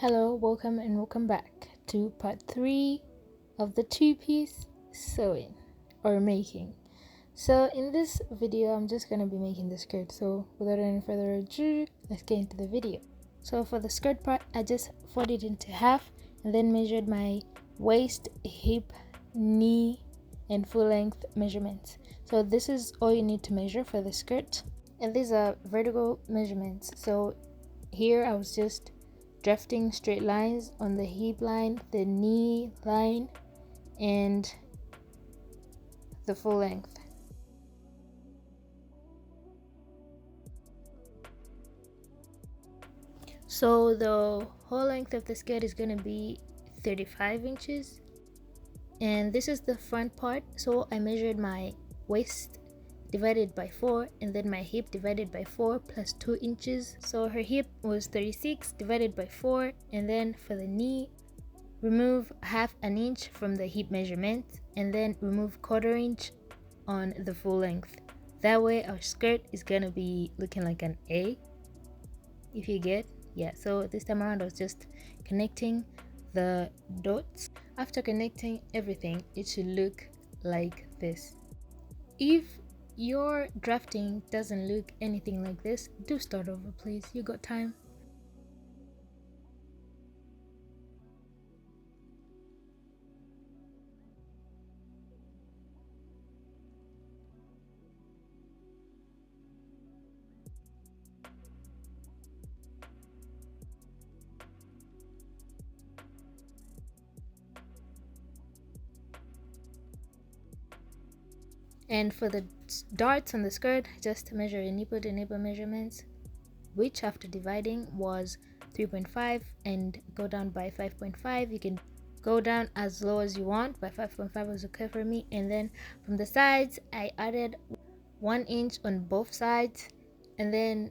Hello, welcome back to part 3 of the two-piece sewing or making. So in this video, I'm just going to be making the skirt. So without any further ado, let's get into the video. So for the skirt part, I just folded it into half and then measured my waist, hip, knee, and full length measurements. So this is all you need to measure for the skirt. And these are vertical measurements. So here I was just drafting straight lines on the hip line, the knee line, and the full length. So the whole length of the skirt is going to be 35 inches, and this is the front part. So I measured my waist divided by 4 and then my hip divided by 4 plus 2 inches. So her hip was 36 divided by 4, and then for the knee, remove half an inch from the hip measurement and then remove 1/4 inch on the full length. That way our skirt is gonna be looking like an A, if you get. Yeah, so this time around I was just connecting the dots. After connecting everything, it should look like this. If your drafting doesn't look anything like this, do start over, please. You got time. And for the darts on the skirt, just measure your nipple to nipple measurements, which after dividing was 3.5, and go down by 5.5. You can go down as low as you want, by 5.5 was okay for me. And then from the sides, I added 1 inch on both sides, and then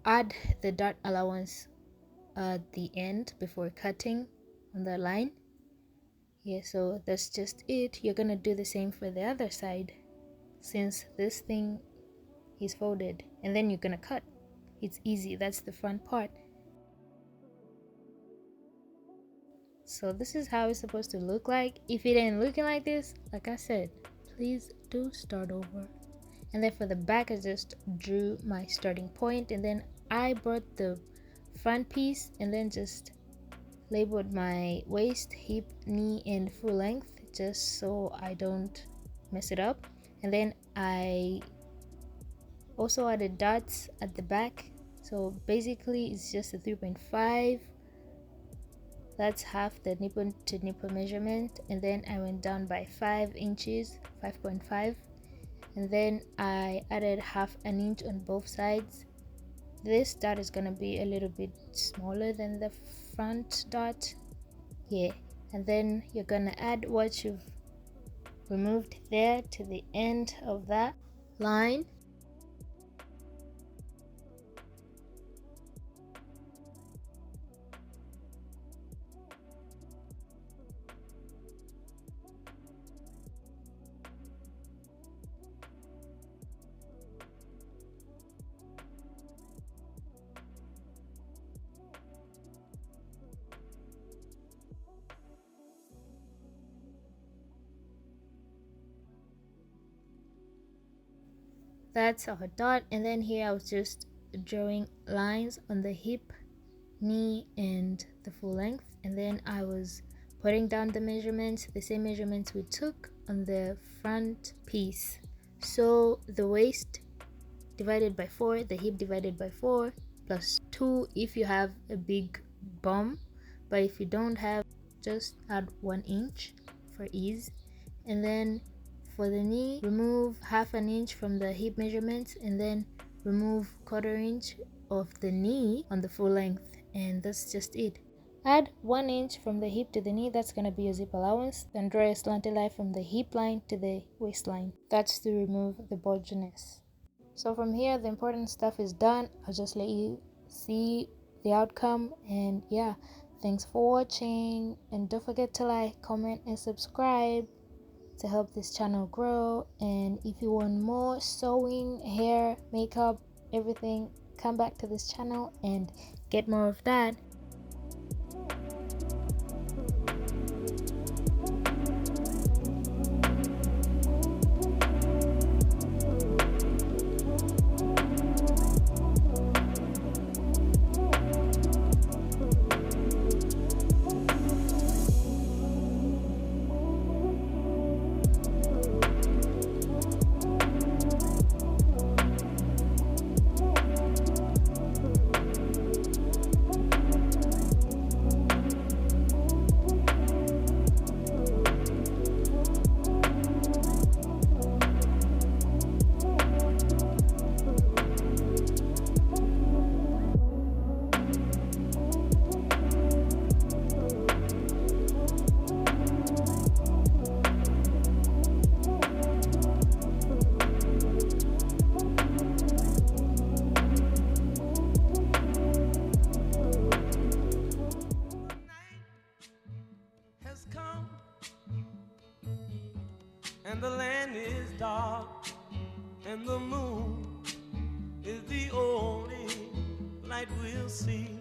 add the dart allowance at the end before cutting on the line. Yeah, so that's just it. You're gonna do the same for the other side, since this thing is folded, and then you're gonna cut. It's easy. That's the front part. So this is how it's supposed to look like. If it ain't looking like this, like I said, please do start over. And then for the back, I just drew my starting point, and then I brought the front piece and then just labeled my waist, hip, knee, and full length, just so I don't mess it up. And then I also added dots at the back. So basically it's just a 3.5. That's half the nipple to nipple measurement. And then I went down by 5 inches, 5.5. And then I added half an inch on both sides. This dot is gonna be a little bit smaller than the front dot. Yeah, and then you're gonna add what you've removed there to the end of that line. That's our dot. And then here I was just drawing lines on the hip, knee, and the full length. And then I was putting down the measurements, the same measurements we took on the front piece. So the waist divided by 4, the hip divided by 4, plus 2 if you have a big bum, but if you don't have, just add 1 inch for ease. And then for the knee, remove half an inch from the hip measurements, and then remove 1/4 inch of the knee on the full length, and that's just it. Add 1 inch from the hip to the knee, that's gonna be your zip allowance. Then draw a slanted line from the hip line to the waistline. That's to remove the bulginess. So from here, the important stuff is done. I'll just let you see the outcome. And yeah, thanks for watching, and don't forget to like, comment, and subscribe to help this channel grow. And if you want more sewing, hair, makeup, everything, come back to this channel and get more of that. and the land is dark, and the moon is the only light we'll see.